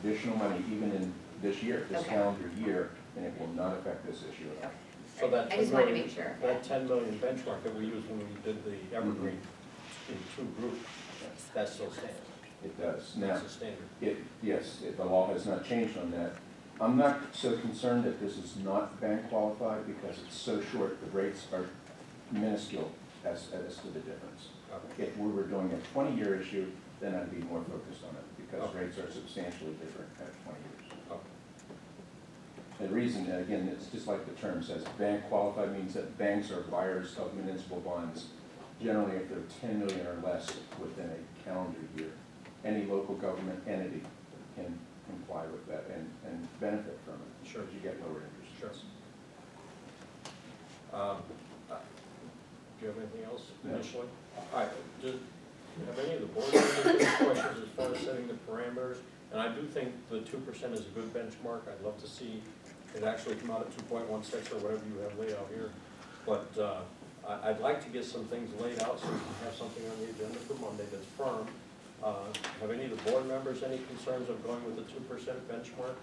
additional money even in this year, this calendar year, and it will not affect this issue at all. So that I just wanted to make sure. That 10 million benchmark that we used when we did the Evergreen in 2 groups, that still stands. It does. Now, That's the standard. yes, the law has not changed on that. I'm not so concerned that this is not bank qualified because it's so short, the rates are minuscule as to the difference. Okay. If we were doing a 20-year issue, then I'd be more focused on it because Okay. rates are substantially different at 20 years. Okay. The reason, again, it's just like the term says, bank qualified means that banks are buyers of municipal bonds, generally if they're 10 million or less within a calendar year. Any local government entity can comply with that and benefit from it. Sure. Because you get lower interest Sure. rates. Do you have anything else No. initially? All right, have any of the board members any questions as far as setting the parameters? And I do think the 2% is a good benchmark. I'd love to see it actually come out at 2.16 or whatever you have laid out here. But I'd like to get some things laid out so we can have something on the agenda for Monday that's firm. Have any of the board members any concerns of going with the 2% benchmark?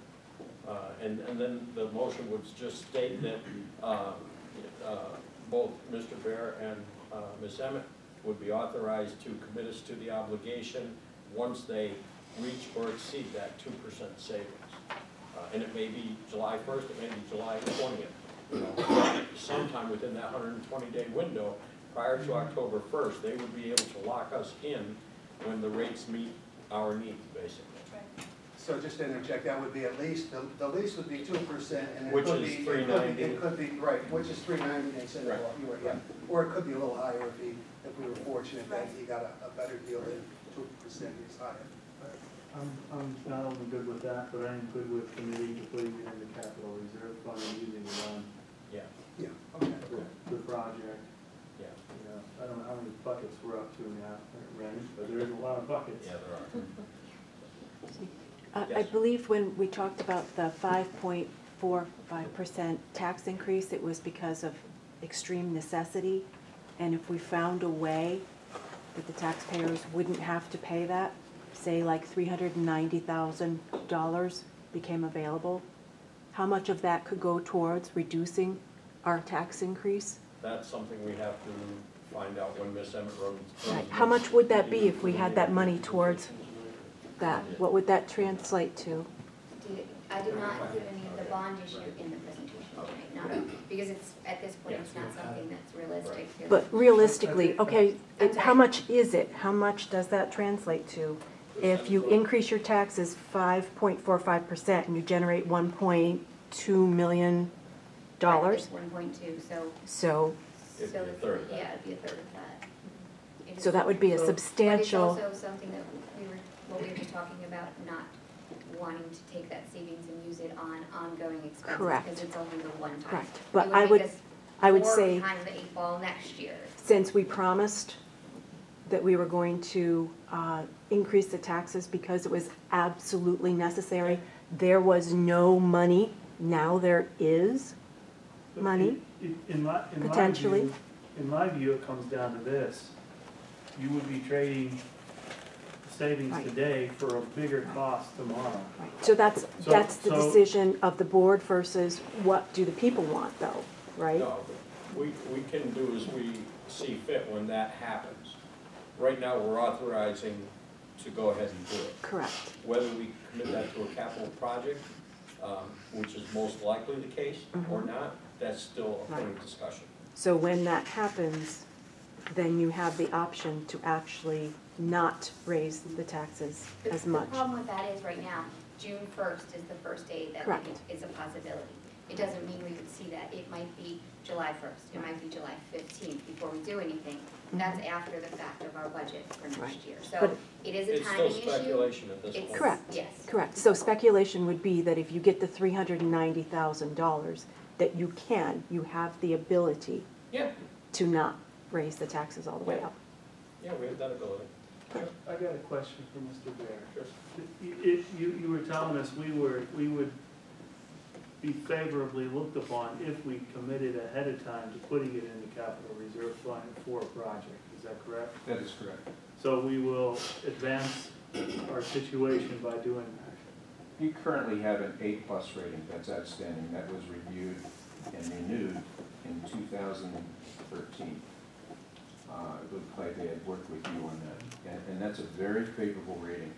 And then the motion would just state that both Mr. Bear and Ms. Emmett would be authorized to commit us to the obligation once they reach or exceed that 2% savings. And it may be July 1st, it may be July 20th. You know, sometime within that 120-day window, prior to October 1st, they would be able to lock us in when the rates meet our needs, basically. So just to interject, that would be at least, the lease would be 2%, and it Which could is be, $3.90. it could be, right, which is $3.90, they said, Right. well, you were, yeah. Or it could be a little higher if we were fortunate that he got a better deal than 2% is higher. I'm not only good with that, but I'm good with committing to putting it in the capital reserve fund and using it on Yeah, Yeah, okay. the project. yeah. You know, I don't know how many buckets we're up to now, Randy, but there's a lot of buckets. Yeah, there are. I Yes. believe when we talked about the 5.45% tax increase, it was because of extreme necessity. And if we found a way that the taxpayers wouldn't have to pay that, say like $390,000 became available, how much of that could go towards reducing our tax increase? That's something we have to find out when Miss Emmett runs. Right. How much would that be if we had that money towards that? What would that translate to? I did not include any of the bond issue in the presentation tonight, not, because it's, at this point, it's not something that's realistic. But realistically, okay, how much is it? How much does that translate to? If you increase your taxes 5.45% and you generate $1.2 million, 1.2, so. It'd be a third of that. Yeah, it'd be a third of that. so that would be a substantial. But it's also something that what we were just talking about, not wanting to take that savings and use it on ongoing expenses. Correct. Because it's only the one time. Correct. It But make us I would 4 say, times the 8 ball next year. since we promised that we were going to increase the taxes because it was absolutely necessary, there was no money. Now there is But money, in my potentially. In my view, it comes down to this. You would be trading savings Right. today for a bigger cost tomorrow. Right. So that's the So- decision of the board versus what do the people want though, right? No, we can do as we see fit when that happens. Right now, we're authorizing to go ahead and do it. Correct. Whether we commit that to a capital project, which is most likely the case, or not, that's still a point of discussion. So when that happens, then you have the option to actually not raise the taxes as much. The problem with that is right now, June 1st is the first day that Correct. it is a possibility. It doesn't mean we would see that. It might be July 1st, it might be July 15th before we do anything. That's after the fact of our budget for Right. next year. So But it is a It's timing still issue. speculation at this point. Correct. Yes. Correct. So speculation would be that if you get the $390,000, that you have the ability Yeah, to not raise the taxes all the way up. yeah, we have that ability. Sure. I got a question for Mr. Bear. Sure. You were telling us we would be favorably looked upon if we committed ahead of time to putting it in the capital reserve fund for a project. Is that correct? That is correct. So we will advance our situation by doing that. You currently have an A+ rating that's outstanding, that was reviewed and renewed in 2013. It looked like they had worked with you on that, and that's a very favorable rating.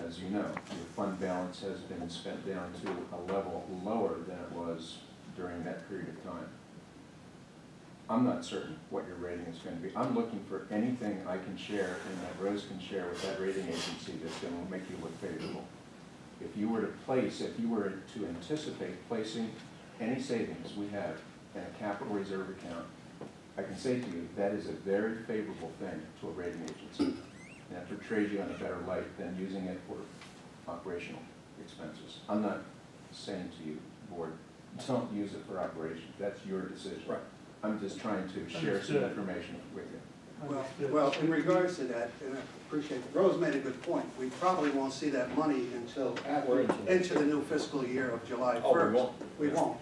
As you know, your fund balance has been spent down to a level lower than it was during that period of time. I'm not certain what your rating is going to be. I'm looking for anything I can share and that Rose can share with that rating agency that's going to make you look favorable. If you were to anticipate placing any savings we have in a capital reserve account, I can say to you that is a very favorable thing to a rating agency. And that portrays you in a better light than using it for operational expenses. I'm not saying to you, board, don't use it for operations. That's your decision. Right. I'm just trying to share some information with you. Well, in regards to that, and I appreciate, Rose made a good point. We probably won't see that money until We're into the new fiscal year of July 1st. Oh, we won't. We won't.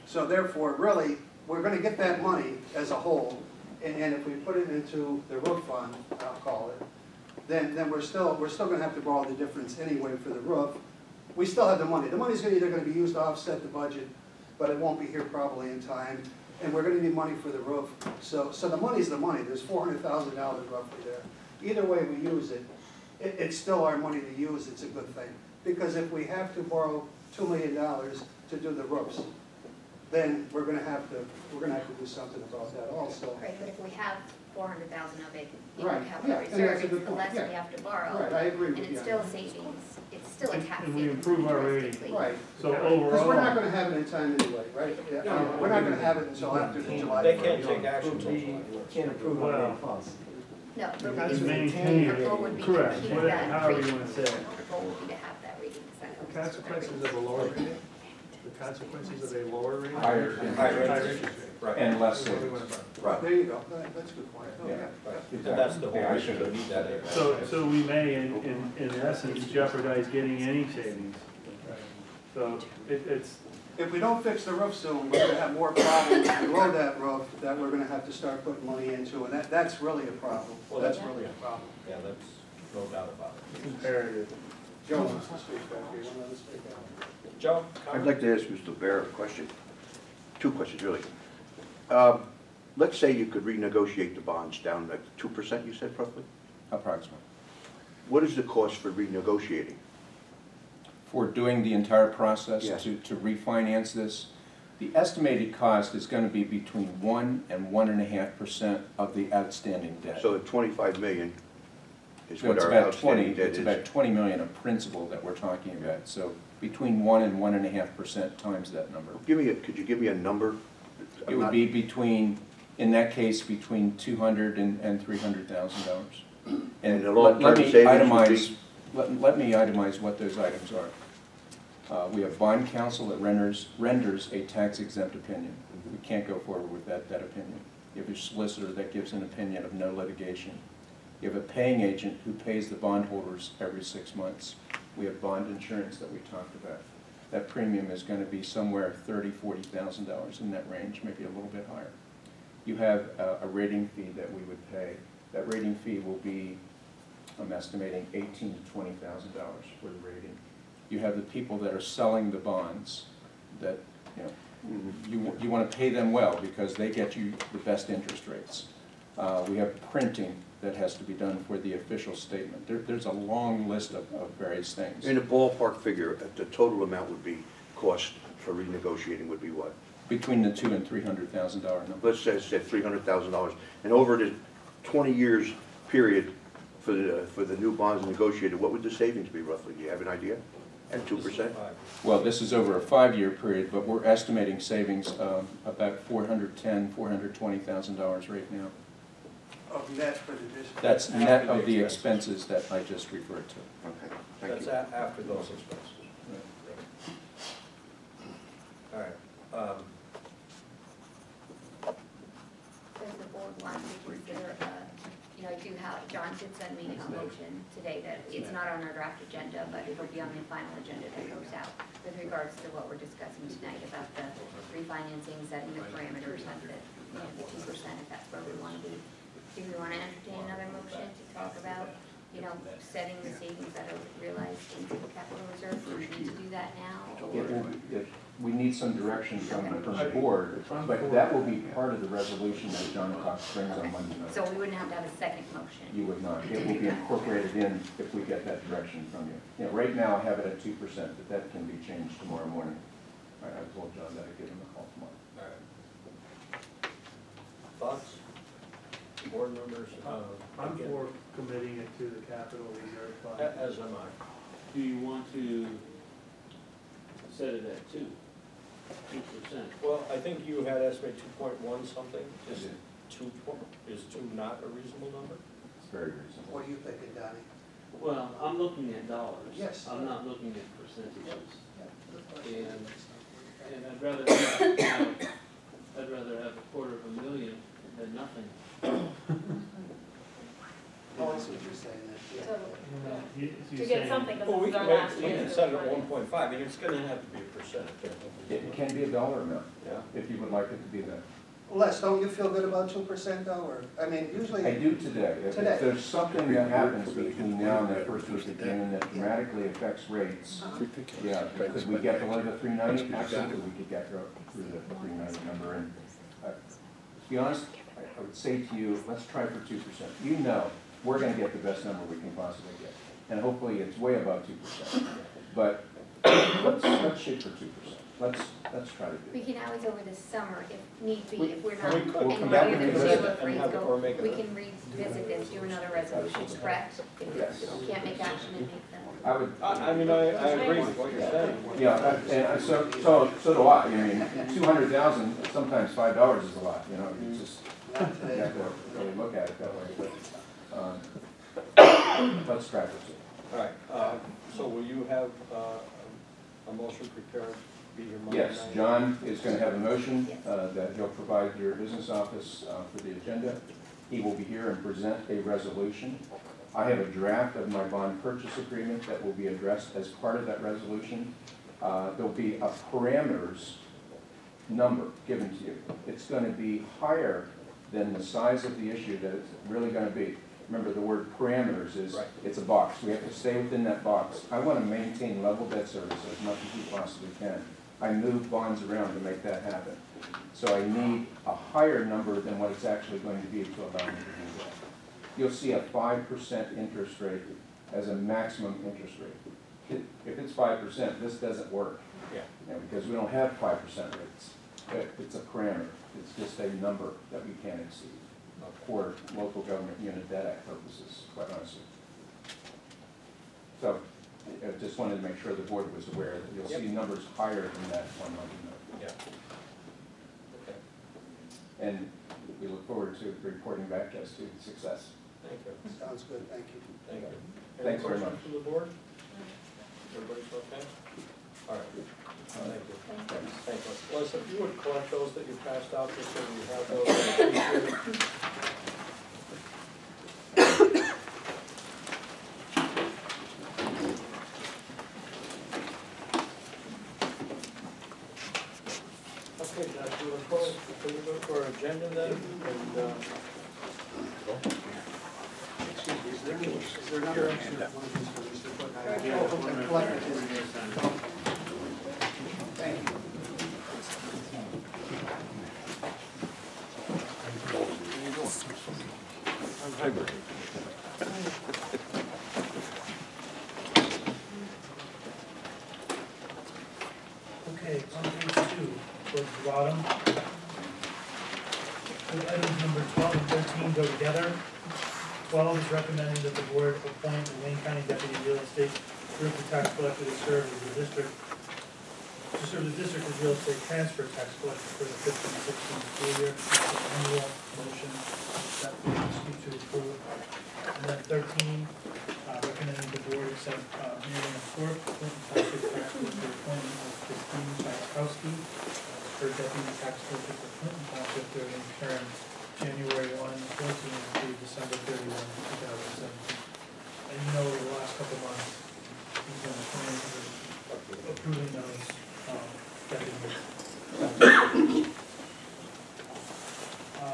So therefore, really, we're gonna get that money as a whole, and if we put it into the roof fund, I'll call it, then we're still gonna have to borrow the difference anyway for the roof. We still have the money. The money's either gonna be used to offset the budget, but it won't be here probably in time. And we're gonna need money for the roof. So the money's the money. There's $400,000 roughly there. Either way we use it, it's still our money to use. It's a good thing. Because if we have to borrow $2 million to do the roofs, then we're gonna have to do something about that also. Right, but if we have 400,000 of it in Right, capital yeah, and that's reserve, a good it's the point, less yeah. we have to borrow. Right, I agree with And you. it's still a savings, it's still a tax And we savings improve our rating. realistically. Right. So Because we're not overall, gonna have it in time anyway, right? Yeah, No. we're not gonna have it until after the July. They 1st. can't take action until July 1st. Can't approve Well, on any funds. No, That's but to we maintain our it, goal would be to correct, keep whatever- that however you rating. want to say it. Our goal would be to have that rating, because that The helps us with our consequences of a lower rating, the consequences of a lower rating. Higher Higher interest interest. rate Right. and less savings. Right, there you go. That's a good point. Oh, Yeah. Right. Exactly. And that's the whole Yeah, I reason should we need that. So we may, in essence, jeopardize getting any savings. So it's, If we don't fix the roof soon, we're gonna have more problems below that roof that we're gonna have to start putting money into, and that's really a problem. Well, That's that's- really a problem. Yeah, that's no doubt about it. imperative. Joe wants to speak back here. You want to speak out? Joe? I'd like to ask Mr. Bear a question, two questions really. Let's say you could renegotiate the bonds down to 2%, you said roughly? Approximately. What is the cost for renegotiating? For doing the entire process Yes. to refinance this, the estimated cost is going to be between 1 and 1.5% of the outstanding debt. So 25 million is So what it's our about outstanding debt It's is. about 20 million of principal that we're talking about. So between 1 and 1.5% times that number. Could you give me a number? It would be between, in that case, between $200,000 and $300,000. And the let long-term me savings would be? itemize, let me itemize what those items are. We have bond counsel that renders a tax exempt opinion. We can't go forward with that opinion. You have a solicitor that gives an opinion of no litigation. You have a paying agent who pays the bondholders every 6 months. We have bond insurance that we talked about. That premium is going to be somewhere $30,000, $40,000 in that range, maybe a little bit higher. You have a rating fee that we would pay. That rating fee will be, I'm estimating, $18,000 to $20,000 for the rating. You have the people that are selling the bonds that, you want to pay them well because they get you the best interest rates. We have printing that has to be done for the official statement. There's a long list of various things. In a ballpark figure, the total amount would be, cost for renegotiating would be what? Between the $200,000 and $300,000 number. Let's say $300,000. And over the 20 years period for the new bonds negotiated, what would the savings be roughly? Do you have an idea? At 2%? Well, this is over a 5-year period, but we're estimating savings of about $410,000, $420,000 right now. Of net for the district. That's net of the expenses that I just referred to. Okay, thank That's you. after those expenses. All right. Does the board want to consider, I do have, John did send me a motion today that it's not on our draft agenda, but it'll be on the final agenda that goes out with regards to what we're discussing tonight about the refinancing, setting the parameters of the 2%, if that's where we want to be. Do we want to entertain another motion to talk about, setting the savings that are realized into the capital reserve for the that now? It will, we need some direction from the board, but that will be part of the resolution that John Cox brings on Monday night. So we wouldn't have to have a second motion? You would not. It will be incorporated in if we get that direction from you. You know, right now I have it at 2%, but that can be changed tomorrow morning. I told John that I'd give him a call tomorrow. All right. Thoughts? Board members? I'm again, for committing it to the capital reserve fund. As am I. Do you want to set it at 2%? Well, I think you had estimated 2.1 something. I Is did. 2, is 2 not a reasonable number? It's very reasonable. What are you thinking, Donnie? Well, I'm looking at dollars. Yes. I'm not looking at percentages. And I'd rather have, I'd rather have $250,000 than nothing. Oh, I see what you're saying, then. Yeah. To get something, Well, we because can, it's our last we year. can set it at 1.5, and it's gonna have to be a percentage. I think. It can be a dollar amount, Yeah. if you would like it to be that. Les, don't you feel good about 2% though, or, I mean, I usually, do today. If Today. there's something that happens between now and that first week of June that dramatically affects rates, yeah, could we get below the 390? Absolutely, we could get through the 390 number. And to be honest, I would say to you, let's try for 2%. You know, we're gonna get the best number we can possibly get. And hopefully it's way above 2%. But let's shoot for 2%. Let's try to do We it. can always over the summer, if need be, if we're We'll not, come and back we're and gonna revisit see it what and rates have it- or go, make it we a- can revisit this, do another resolution, correct? If Yes. we can't make action and make them. I would. I mean, I agree with what you're saying. Yeah, and so do I. I mean, 200,000, sometimes $5 is a lot, you know, it's just, not you today. have to really look at it that way, but, let's try this. All right, so will you have a motion prepared, be here Monday night? Yes, John is gonna have a motion, that he'll provide your business office, for the agenda. He will be here and present a resolution. I have a draft of my bond purchase agreement that will be addressed as part of that resolution. There'll be a parameters number given to you. It's gonna be higher than the size of the issue that it's really gonna be. Remember, the word parameters is, Right. it's a box. We have to stay within that box. I wanna maintain level debt service as much as we possibly can. I move bonds around to make that happen. So I need a higher number than what it's actually going to be to allow me to do that. You'll see a 5% interest rate as a maximum interest rate. If it's 5%, this doesn't work. Yeah. You know, because we don't have 5% rates. It's a parameter. It's just a number that we can't exceed for local government unit debt act purposes, quite honestly. So I just wanted to make sure the board was aware that you'll see numbers higher than that 100 number. Yeah. Okay, And we look forward to reporting back as to success. thank you, Sounds good, thank you. thank you. Thanks very Any much. questions from the board? Everybody's okay? All right, thank you. Thanks. Thank you. Melissa, if you would collect those that you passed out, just so we have those. I appreciate it. Okay, Josh, you want to close, can we go to our agenda then? And, Excuse me, is there another extra one of these for Mr. Foot? I collected his. Thank you. Okay, on page 2, towards the bottom. Items number 12 and 13 go together. 12 is recommending that the board appoint the Wayne County Deputy Real Estate Group of Tax Collector to serve as the district as real estate transfer tax collector for the 15-16 school year. Annual motion that we ask you to approve. And then 13, recommending the board accept Mary Ann Thorpe, Clinton Township Tax Collector, appointment of Christine Jaskowski for deputy tax collector for Clinton Township during the term January 1, 14 through December 31, 2017. And you know, over the last couple of months, we've been approving those deputies.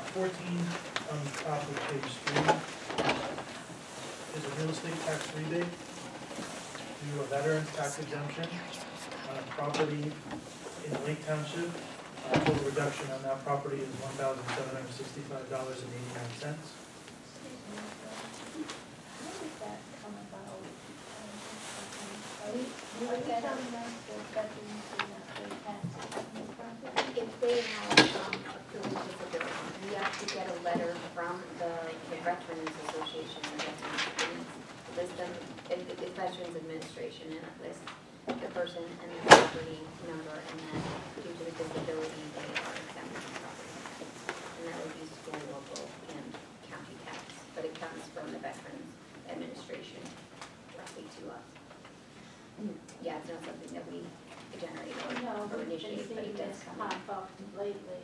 14 on the top of page 3 is a real estate tax rebate to a veteran's tax exemption. on a property in Lake Township. Total reduction on that property is $1,765.89. If they have approved disability, we have to get a letter from the Veterans Association, the Veterans, list them, it's Veterans Administration, and it lists the person and the property number, and then due to the disability, they are exempt from property tax. And that would be school, local, and county tax, but it comes from the Veterans Administration directly to us. Yeah, it's not something that we generate or initiate, but it does come up. Pop up lately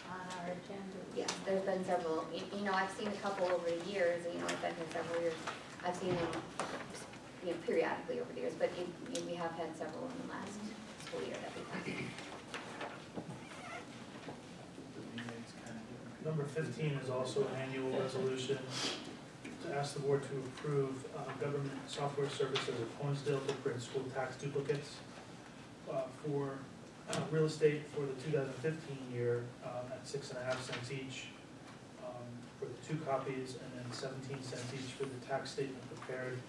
on our agenda. Yeah, there's been several, you know, I've seen a couple over the years, you know, I've been here several years. I've seen them, you know, periodically over the years, but we have had several in the last school year that we've had. Number 15 is also an annual resolution to ask the board to approve government software services of Honesdale to print school tax duplicates for real estate for the 2015 year at 6.5 cents each for the 2 copies, and then 17 cents each for the tax statement prepared,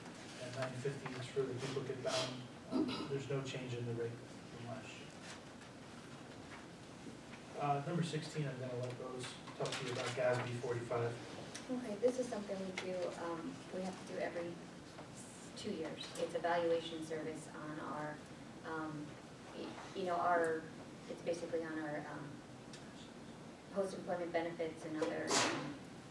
and $9.50 each for the duplicate bound. There's no change in the rate from last year. Number 16, I'm gonna let Rose talk to you about GASB 45. Okay, this is something we do, we have to do every 2 years. It's a valuation service on our, you know, it's basically on our post-employment benefits and other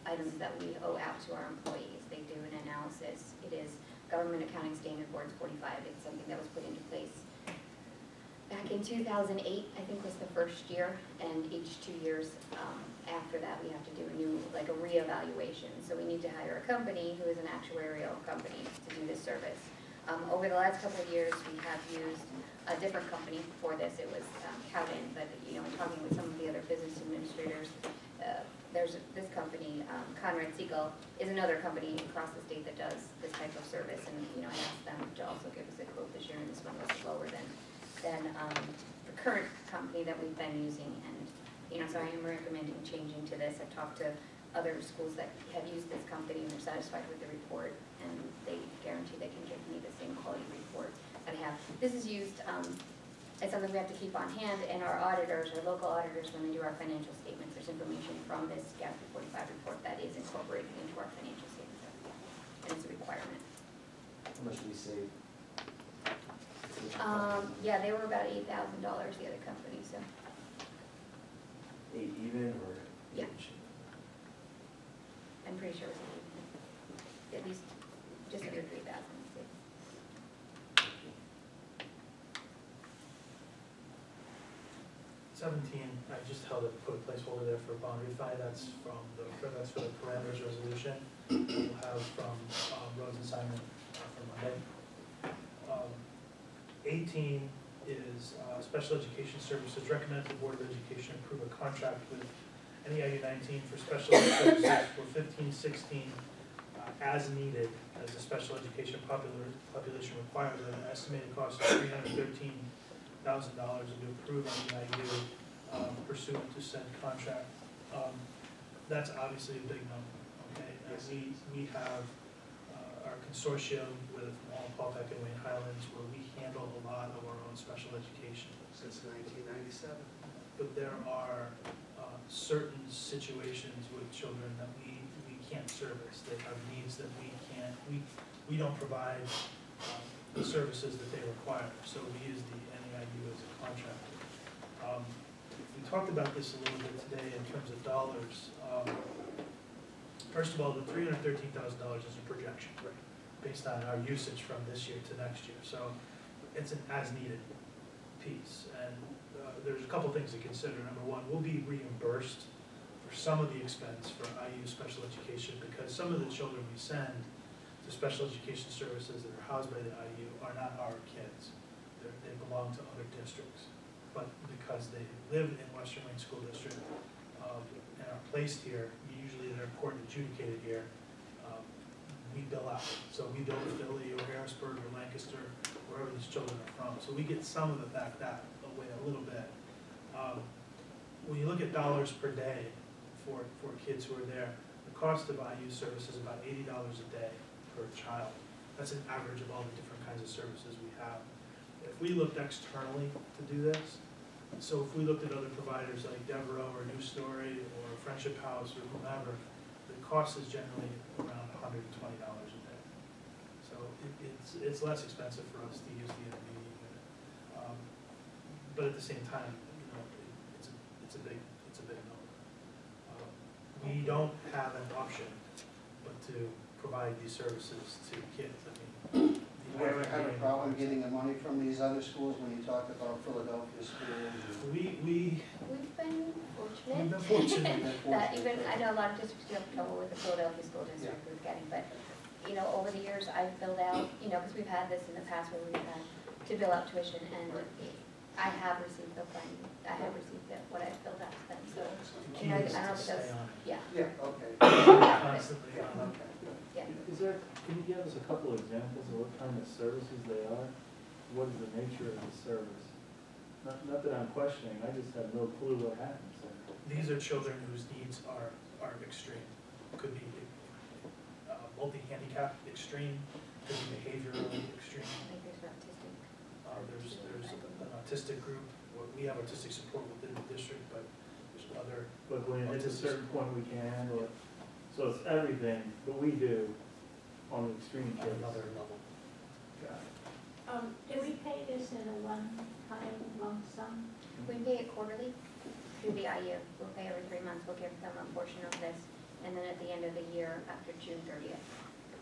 items that we owe out to our employees. They do an analysis. It is Government Accounting Standard Boards 45. It's something that was put into place back in 2008, I think was the first year, and each 2 years after that we have to do a new, like a reevaluation. So we need to hire a company who is an actuarial company to do this service. Over the last couple of years, we have used a different company for this. It was Cowden, but you know, in talking with some of the other business administrators, there's this company, Conrad Siegel, is another company across the state that does this type of service, and you know, I asked them to also give us a quote this year, and this one was lower than the current company that we've been using, and you know, so I am recommending changing to this. I've talked to other schools that have used this company and they're satisfied with the report, and they guarantee they can give me the same quality report that I have. This is used as something we have to keep on hand, and our auditors, our local auditors, when they do our financial statements, there's information from this GASB 45 report that is incorporated into our financial statements, and it's a requirement. How much do we save? Yeah, they were about $8,000, the other company, so. 8 even or? Yeah. I'm pretty sure it was at least just under 3,000. 17, I just put a placeholder there for bond refi. That's for the parameters resolution. We'll have from Rose and Simon for Monday. 18 is special education services. Recommend the Board of Education approve a contract with NEIU 19 for special ed services for 15-16 as needed as a special education population required with an estimated cost of $313,000 to be approved on NEIU pursuant to said contract. That's obviously a big number, okay? As we have our consortium with Paul Peck and Wayne Highlands, where we handle a lot of our own special education. Since 1997. But there are certain situations with children that we can't service, that have needs that we don't provide the services that they require, so we use the NEIU as a contractor. We talked about this a little bit today in terms of dollars. First of all, the $313,000 is a projection, based on our usage from this year to next year, so it's an as-needed piece, and there's a couple things to consider. Number one, we'll be reimbursed for some of the expense for IU special education, because some of the children we send to special education services that are housed by the IU are not our kids. They belong to other districts, but because they live in Western Wayne School District and are placed here, usually they're court adjudicated here, we bill out. So we bill to Philly or Harrisburg or Lancaster or wherever these children are from. So we get some of it back that way a little bit. When you look at dollars per day for kids who are there, the cost of IU service is about $80 a day per child. That's an average of all the different kinds of services we have. If we looked externally to do this, so if we looked at other providers like Devereaux or New Story or Friendship House or whomever, the cost is generally around $120 a day. So it's less expensive for us to use the intermediate unit. But at the same time, you know, it's a big number. We don't have an option but to provide these services to kids. I mean, Do you ever have a problem getting the money from these other schools when you talk about Philadelphia schools? We've been fortunate. been fortunate. That even, I know a lot of districts do have trouble with the Philadelphia School District with getting, but, you know, over the years, I've filled out, you know, because we've had this in the past where we've had to bill out tuition, and I have received the funding, I have received what I filled out to them, so, you know, I don't know if it does, yeah. Yeah, okay. Constantly on. Okay. Yeah. Is there, can you give us a couple of examples of what kind of services they are? What is the nature of the service? Not that I'm questioning, I just have no clue what happens there. These are children whose needs are extreme. Could be multi-handicap extreme, could be behaviorally extreme. I think there's autistic. There's an autistic group, we have autistic support within the district, but there's other. But when it hits a certain point, we can't handle it. So it's everything that we do on the extreme case. Another level. Got it. Do we pay this in a one-time lump sum? We pay it quarterly through the IU. We'll pay every 3 months. We'll give them a portion of this. And then at the end of the year, after June 30th,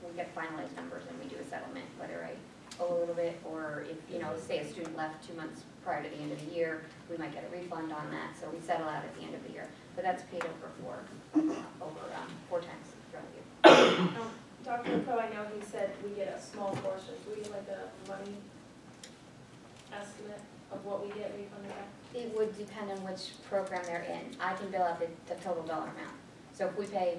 we get finalized numbers and we do a settlement, whether I owe a little bit or if, you know, say a student left 2 months prior to the end of the year, we might get a refund on that. So we settle out at the end of the year. But that's paid over 4 times throughout the year. Dr. Poe, I know he said we get a small portion. Do we get like a money estimate of what we get refunded back? It would depend on which program they're in. I can bill out the total dollar amount. So if we pay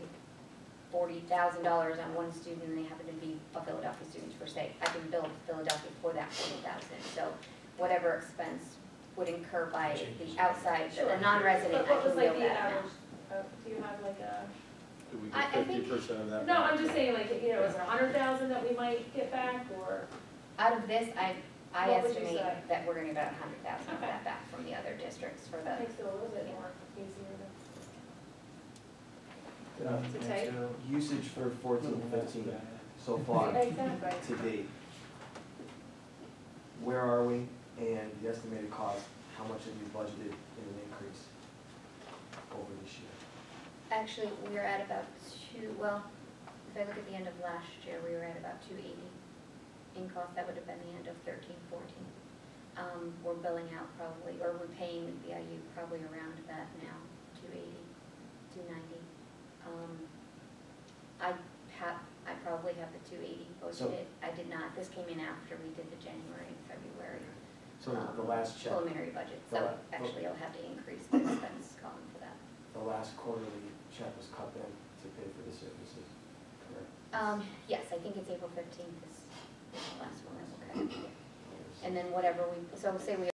$40,000 on one student and they happen to be a Philadelphia student per se, I can bill Philadelphia for that $40,000. So whatever expense would incur by the outside, the non-resident, I What can was like bill the that amount. average? Do you have like a? Do we I get think- 50% of that? No, I'm just saying like, you know, is it 100,000 that we might get back or? Out of this, I What would you estimate say? that we're gonna get about 100,000 of Okay. that back from the other districts for That the, makes it a little bit more easier To take? Usage for 14-15 so far to. Exactly. to date. Where are we, and the estimated cost, how much have you budgeted in an increase over this year? actually, we are at about well, if I look at the end of last year, we were at about 280 in cost. That would have been the end of 13, 14. We're billing out probably, or we're paying the IU probably around that now, 280, 290. I probably have the 280 budgeted. I did not, this came in after we did the January and February So the last check, preliminary budget. the So la- actually, I'll have to increase the expense column for that. the last quarterly check was cut in to pay for the services, correct? Yes, I think it's April 15th is the last one that will cut. And then whatever we, so say we